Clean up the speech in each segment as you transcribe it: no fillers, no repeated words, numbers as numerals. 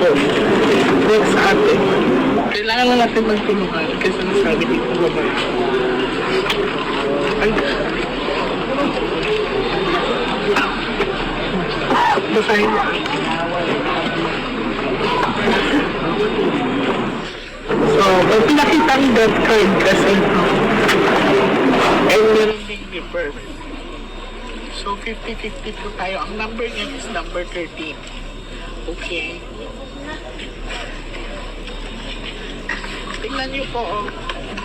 po. Next ate. Kailangan na natin magtulungan kasi nasabi dito ba? Ay. Basahin mo. So, pag pinakita ang that card kasi ay meron ding reverse. So, 50-50 po tayo. Ang number niya is number 13. Okay. Tingnan niyo po, oh.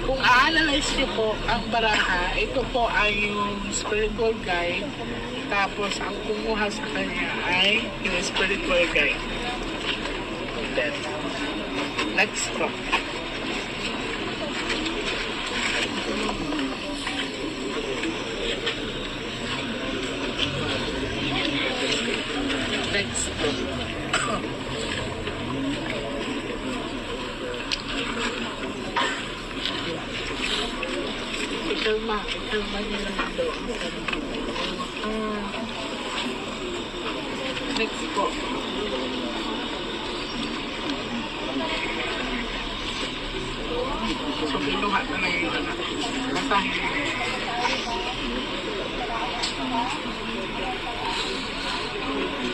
Kung a-analyze niyo po ang baraha, ito po ay yung spiritual guide. Tapos, ang kumuha sa kanya ay yung spiritual guide. Then, next po. Next po. Ikalma niyo naman daw ang sarili. Next po. So, pinuha na lang yun na. Basahin.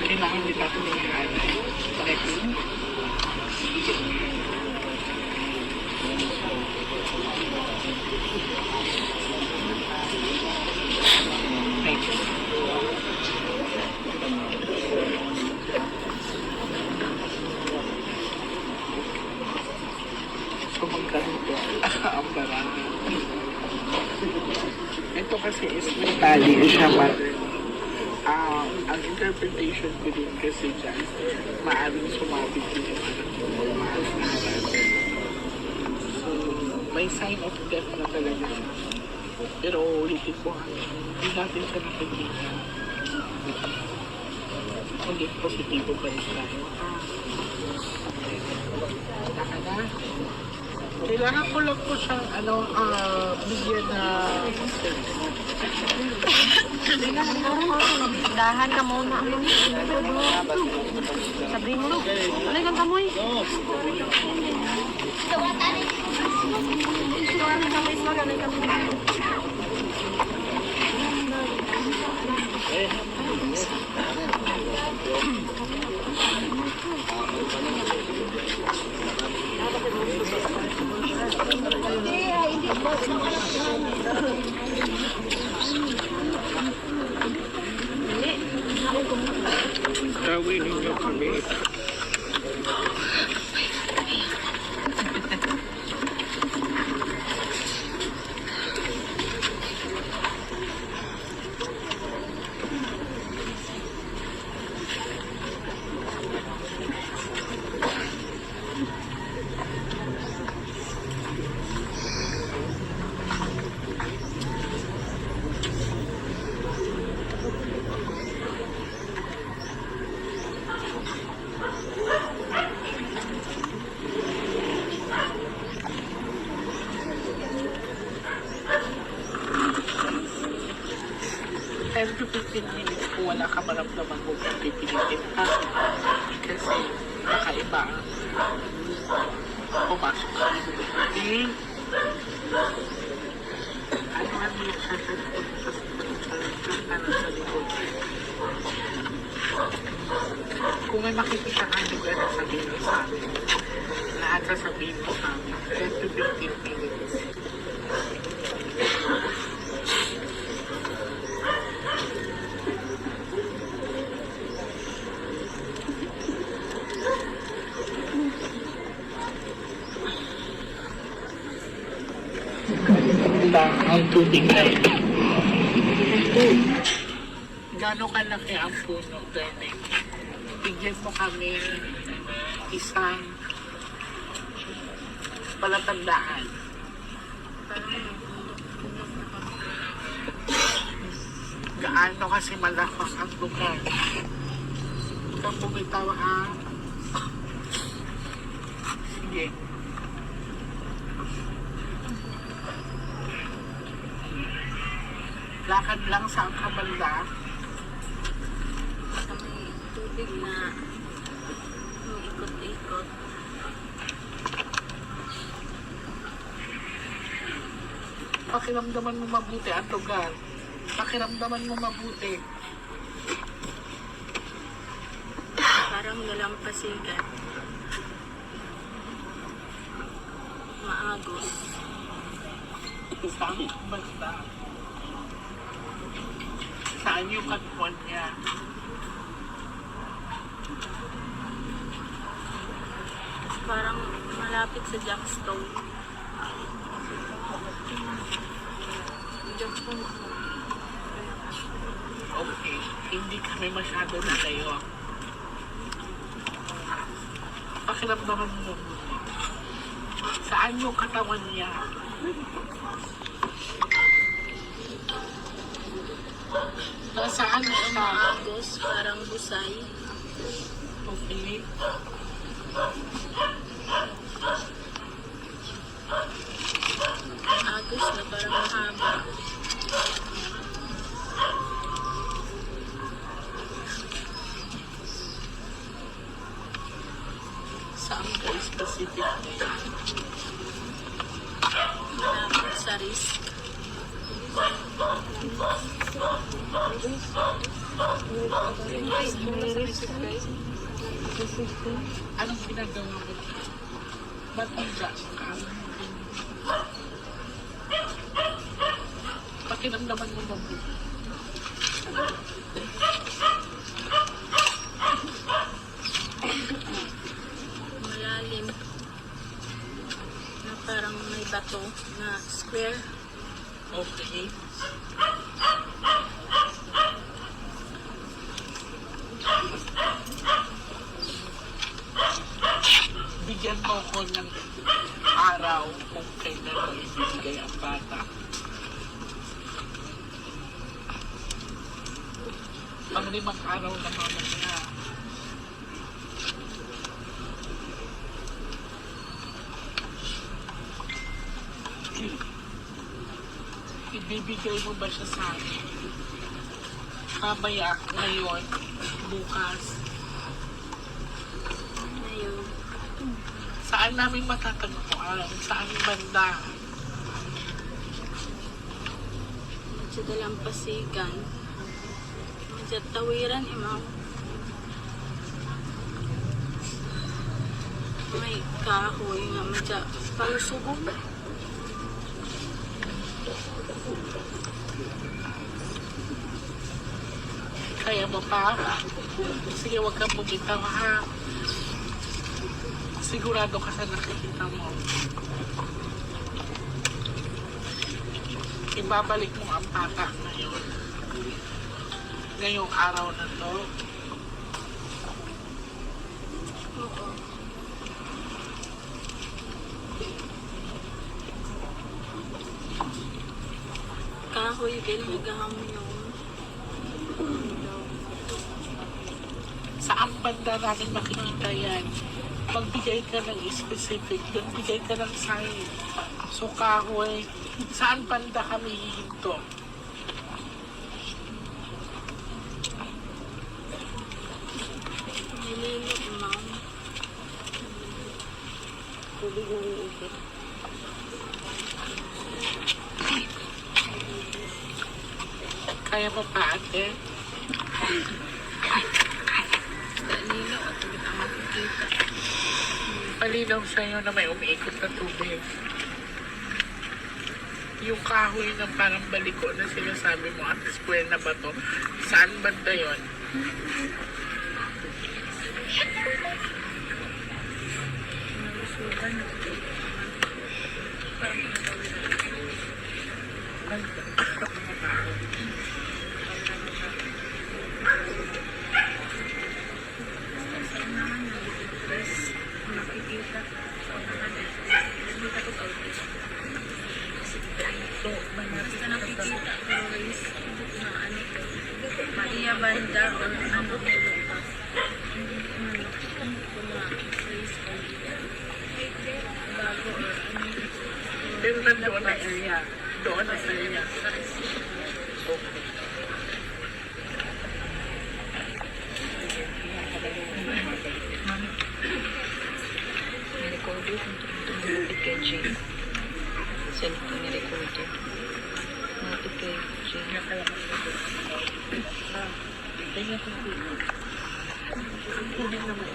Kailangan din natin yung next. So, magkaroon po ang barang. Ito kasi is mentally siya ang interpretation ko din kasi dyan, maaaring sumabit din yung anak ko, maaaring naharap. So, may sign of death na talaga siya. Pero ulitin ko, hindi natin siya nakikita. Hindi positibo pa rin tayo. Naka na. Kailangan ko lang po siyang bigyan na dahan ka muna. Sabi mo, alay kang kamoy. Gawin ninyo kami. Every 15 minutes po wala ka maramdaman mo kung pipilitin ka. Kasi nakaiba ang pumasok sa iyo. Ano ang yung sasagot sa likod? Kung may makikita kang lugar na sabihin mo sa amin, lahat sasabihin mo sa amin. 10 to 15 minutes. Ang tubig na ito. Gano'ng kalaki ang puno, Bennett? Bigyan mo kami isang palatandaan. Gaano kasi malakas ang lugar. Kung bumitaw sige. Lakad lang sa ang kabanda. May tubig na ikot-ikot. Pakiramdaman mo mabuti ang lugar. Pakiramdaman mo mabuti. Parang nalampasigan. Maagos. Saan basta? Saan yung katwan niya? Parang malapit sa Jackstone. Jackstone. Okay, hindi kami masyado na kayo. Pakiramdaman mo. Saan yung katawan niya? Nasaan siya? Maagos, parang busay. Okay. Agos na parang mahaba. Saan ka specific niya? Malapit sa wrist. Anong ginagawa mo? Ba't higa ka? Pakiramdaman mo mabuti. Malalim. Na parang may bato na square. Okay. Bigyan mo ko ng araw kung kailan mo ibibigay ang bata. Pang 5 araw na mamaya. Ibibigay mo ba siya sa akin? Mamaya, ngayon, bukas. Ngayon. Saan namin matatagpuan? Saan banda? Medyo dalampasigan. Medyo tawiran, imaw. May kahoy nga medyo palusubog. Kaya mo pa? Sige, huwag kang bumitaw ha. Sigurado ka sa nakikita mo. Ibabalik mo ang bata ngayon. Ngayong araw na to. Oo. Kahoy, ginagawa mo yung Saan banda namin makikita yan? Magbigay ka ng specific, doon bigay ka ng sign. So kahoy, saan banda kami hihinto? nililip, ma'am. Tubig na iikot. Kaya mo pa ate? Nilo, at tubig ang makikita. Malinaw sa'yo na may umiikot na tubig. Yung kahoy na parang baliko na sinasabi mo at square na bato, saan banda yun? Nalusugan. Nakikita. So, may Basta nakikita. Always. Na ano. Maria Banda or ano. Bago or ano. pero nandoon na area. Doon na area. Okay. cellphone ni recorder. Nato kay Jane. Hindi naman.